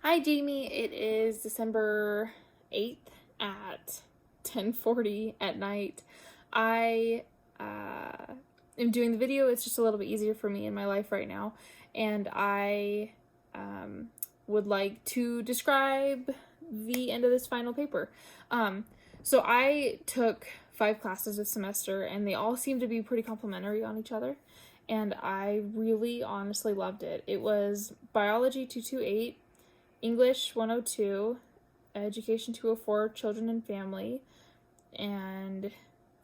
Hi, Jamie. It is December 8th at 10:40 at night. I am doing the video. It's just a little bit easier for me in my life right now. And I would like to describe the end of this final paper. So I took 5 classes this semester, and they all seem to be pretty complementary on each other. And I really honestly loved it. It was Biology 228, English 102, Education 204, Children and Family, and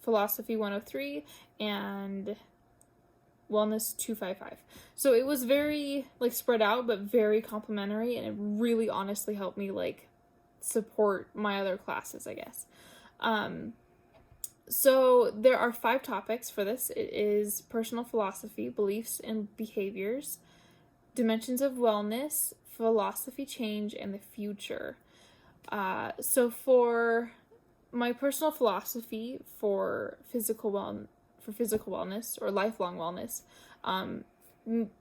Philosophy 103, and Wellness 255. So it was very spread out but very complimentary, and it really honestly helped me support my other classes, I guess. So there are 5 topics for this. It is personal philosophy, beliefs and behaviors, dimensions of wellness, philosophy change, and the future. So for my personal philosophy for physical wellness or lifelong wellness,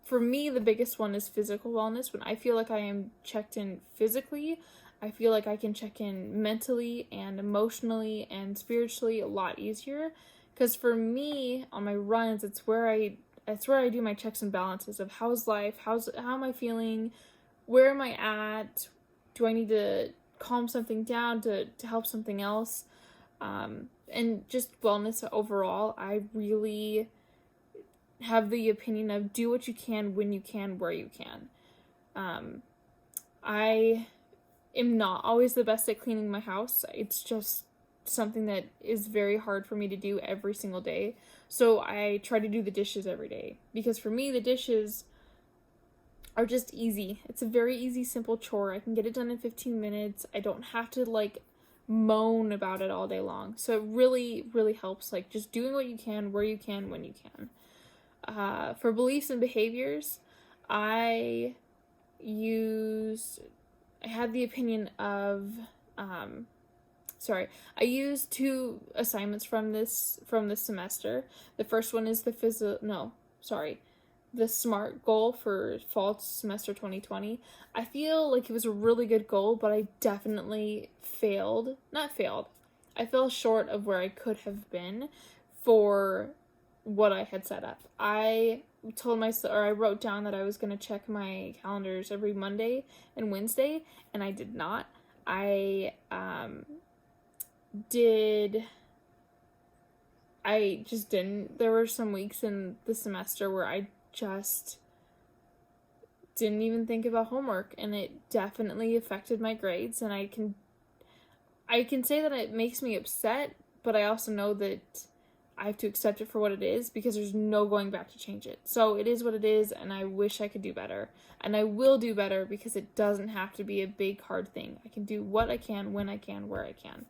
for me the biggest one is physical wellness. When I feel like I am checked in physically, I feel like I can check in mentally and emotionally and spiritually a lot easier. Because for me, on my runs, it's where I do my checks and balances of how's life, how am I feeling, where am I at, do I need to calm something down to help something else, and just wellness overall. I really have the opinion of do what you can, when you can, where you can. I am not always the best at cleaning my house. It's just something that is very hard for me to do every single day. So I try to do the dishes every day, because for me the dishes are just easy. It's a very easy, simple chore. I can get it done in 15 minutes. I don't have to moan about it all day long. So it really, really helps just doing what you can, where you can, when you can. For beliefs and behaviors, I had the opinion of I used 2 assignments from this semester. The first one is the SMART goal for fall semester 2020. I feel like it was a really good goal, but I definitely I fell short of where I could have been for what I had set up. I wrote down that I was going to check my calendars every Monday and Wednesday, and I did not. I just didn't. There were some weeks in the semester where I just didn't even think about homework, and it definitely affected my grades. And I can say that it makes me upset, but I also know that I have to accept it for what it is, because there's no going back to change it. So it is what it is, and I wish I could do better. And I will do better, because it doesn't have to be a big, hard thing. I can do what I can, when I can, where I can.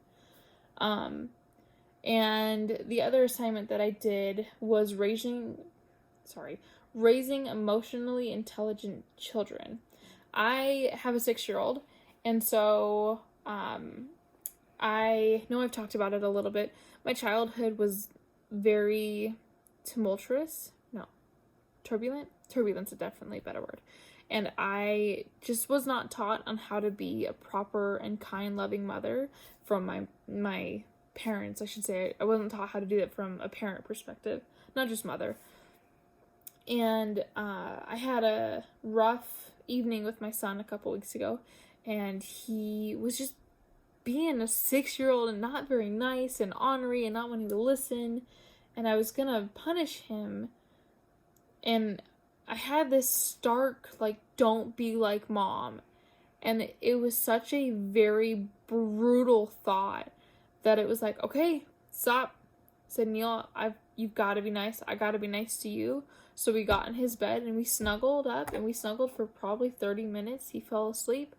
And the other assignment that I did was raising emotionally intelligent children. I have a 6-year-old, and so I know I've talked about it a little bit. My childhood was very tumultuous. No, turbulent. Turbulence is definitely a better word. And I just was not taught on how to be a proper and kind, loving mother from my parents, I should say. I wasn't taught how to do that from a parent perspective, not just mother. And I had a rough evening with my son a couple weeks ago, and he was just being a 6-year-old and not very nice and ornery and not wanting to listen, and I was gonna punish him, and I had this stark don't be like mom, and it was such a very brutal thought that it was okay, stop. I said, Neil, you've got to be nice. I got to be nice to you. So we got in his bed and we snuggled up, and we snuggled for probably 30 minutes. He fell asleep,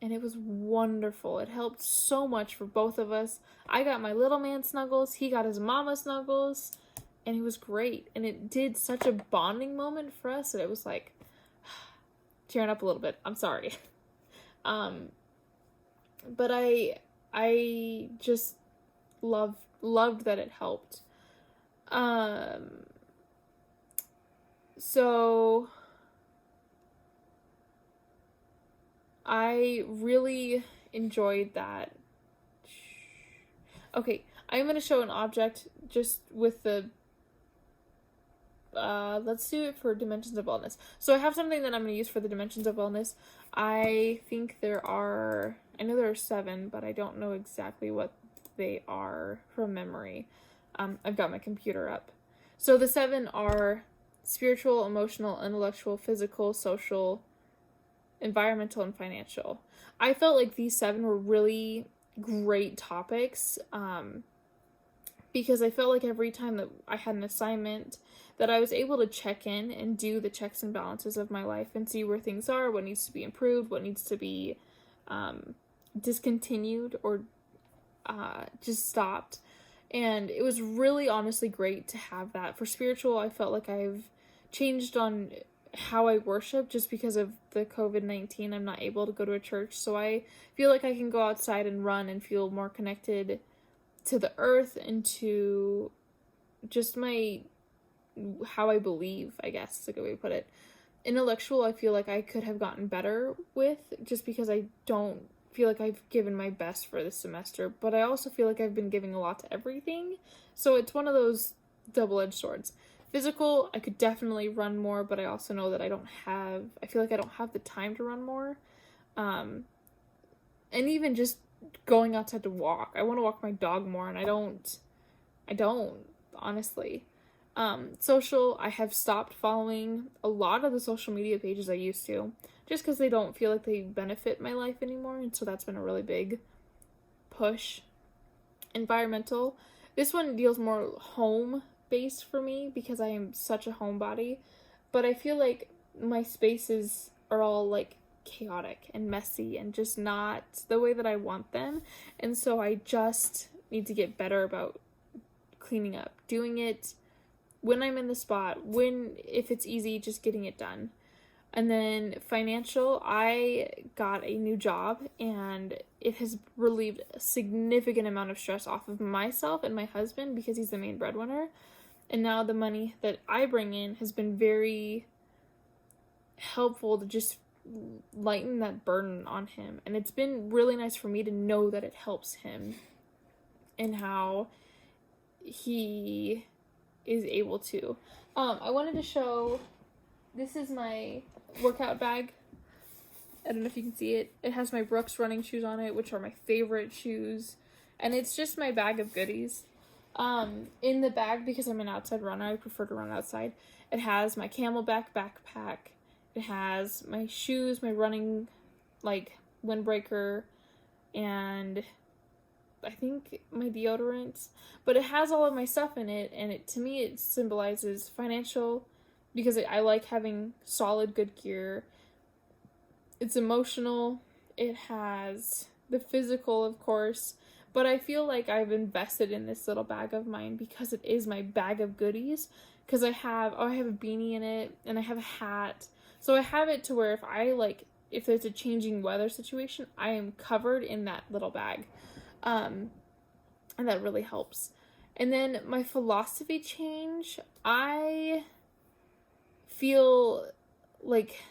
and it was wonderful. It helped so much for both of us. I got my little man snuggles. He got his mama snuggles, and it was great. And it did such a bonding moment for us that it was tearing up a little bit. I'm sorry. But I just loved that it helped. So I really enjoyed that. Okay, I'm going to show an object just with the let's do it for dimensions of wellness. So I have something that I'm going to use for the dimensions of wellness. I think I know there are 7, but I don't know exactly what they are from memory. I've got my computer up. So the 7 are spiritual, emotional, intellectual, physical, social, environmental, and financial. I felt like these 7 were really great topics, because I felt like every time that I had an assignment that I was able to check in and do the checks and balances of my life and see where things are, what needs to be improved, what needs to be discontinued or just stopped. And it was really honestly great to have that. For spiritual, I felt like I've changed on how I worship just because of the COVID-19. I'm not able to go to a church, so I feel like I can go outside and run and feel more connected to the earth and to just how I believe, I guess is a good way to put it. Intellectual, I feel like I could have gotten better with, just because I don't feel like I've given my best for this semester, but I also feel like I've been giving a lot to everything, so it's one of those double-edged swords. Physical, I could definitely run more, but I also know that I feel like I don't have the time to run more. And even just going outside to walk. I want to walk my dog more, and I don't, honestly. Social, I have stopped following a lot of the social media pages I used to, just because they don't feel like they benefit my life anymore, and so that's been a really big push. Environmental, this one deals more home-based for me, because I am such a homebody, but I feel like my spaces are all, like, chaotic and messy and just not the way that I want them, and so I just need to get better about cleaning up, doing it when I'm in the spot, if it's easy, just getting it done. And then financial, I got a new job, and it has relieved a significant amount of stress off of myself and my husband, because he's the main breadwinner. And now the money that I bring in has been very helpful to just lighten that burden on him. And it's been really nice for me to know that it helps him and how he is able to. I wanted to show, this is my workout bag. I don't know if you can see it. It has my Brooks running shoes on it, which are my favorite shoes. And it's just my bag of goodies. In the bag, because I'm an outside runner, I prefer to run outside. It has my Camelback backpack. It has my shoes, my running, like, windbreaker, and I think my deodorant. But it has all of my stuff in it, and to me it symbolizes financial, because I like having solid, good gear. It's emotional. It has the physical, of course. But I feel like I've invested in this little bag of mine because it is my bag of goodies. Because I have a beanie in it, and I have a hat. So I have it to where if there's a changing weather situation, I am covered in that little bag. And that really helps. And then my philosophy change, I feel like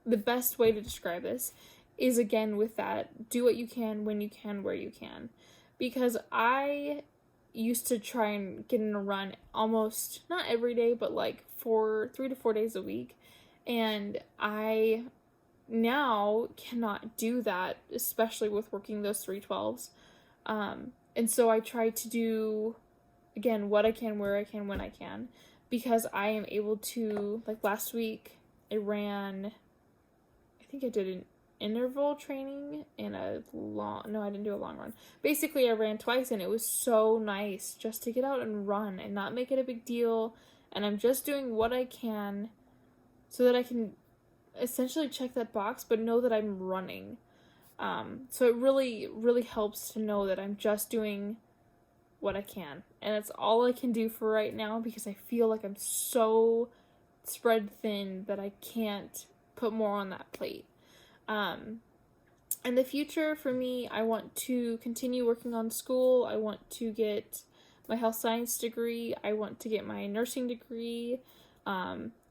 the best way to describe this is, again, with that, do what you can, when you can, where you can. Because I used to try and get in a run almost, not every day, but like 3 to 4 days a week. And I now cannot do that, especially with working those 312s. And so I try to do, again, what I can, where I can, when I can, because I am able to, like last week, I did an interval training and I didn't do a long run. Basically, I ran twice, and it was so nice just to get out and run and not make it a big deal. And I'm just doing what I can so that I can essentially check that box, but know that I'm running. So it really, really helps to know that I'm just doing what I can. And it's all I can do for right now, because I feel like I'm so spread thin that I can't put more on that plate. In the future for me, I want to continue working on school. I want to get my health science degree. I want to get my nursing degree.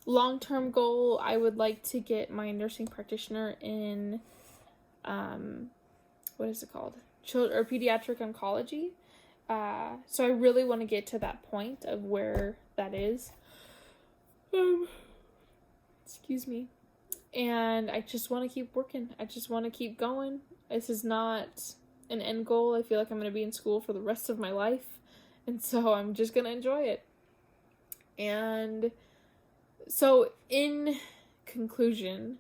Long-term goal, I would like to get my nursing practitioner in what is it called? Pediatric oncology. So I really want to get to that point of where that is. Excuse me. And I just want to keep working. I just want to keep going. This is not an end goal. I feel like I'm going to be in school for the rest of my life. And so I'm just going to enjoy it. And so in conclusion,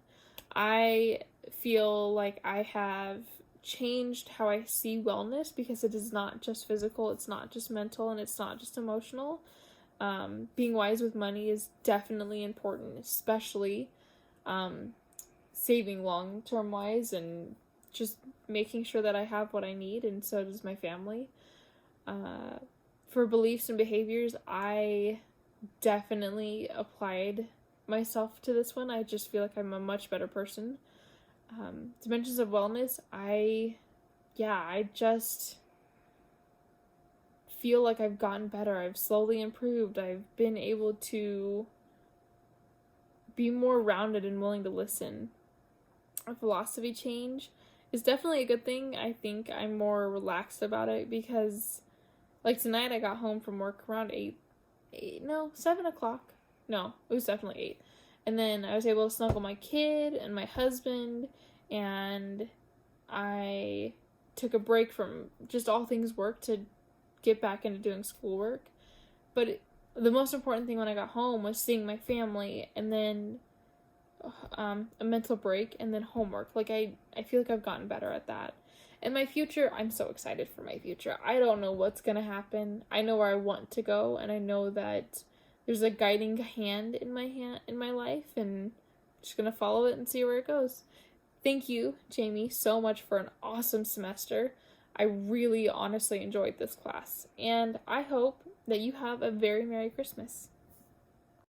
I feel like I have changed how I see wellness, because it is not just physical, it's not just mental, and it's not just emotional. Being wise with money is definitely important, especially saving long-term wise and just making sure that I have what I need, and so does my family. For beliefs and behaviors, I definitely applied myself to this one. I just feel like I'm a much better person. Dimensions of wellness, I just feel like I've gotten better. I've slowly improved. I've been able to be more rounded and willing to listen. A philosophy change is definitely a good thing. I think I'm more relaxed about it because, like, tonight I got home from work around 7 o'clock. No, it was definitely 8. And then I was able to snuggle my kid and my husband, and I took a break from just all things work to get back into doing schoolwork. But the most important thing when I got home was seeing my family, and then a mental break, and then homework. Like, I feel like I've gotten better at that. And my future, I'm so excited for my future. I don't know what's going to happen. I know where I want to go, and I know that there's a guiding hand in my life, and I'm just going to follow it and see where it goes. Thank you, Jamie, so much for an awesome semester. I really honestly enjoyed this class, and I hope that you have a very Merry Christmas.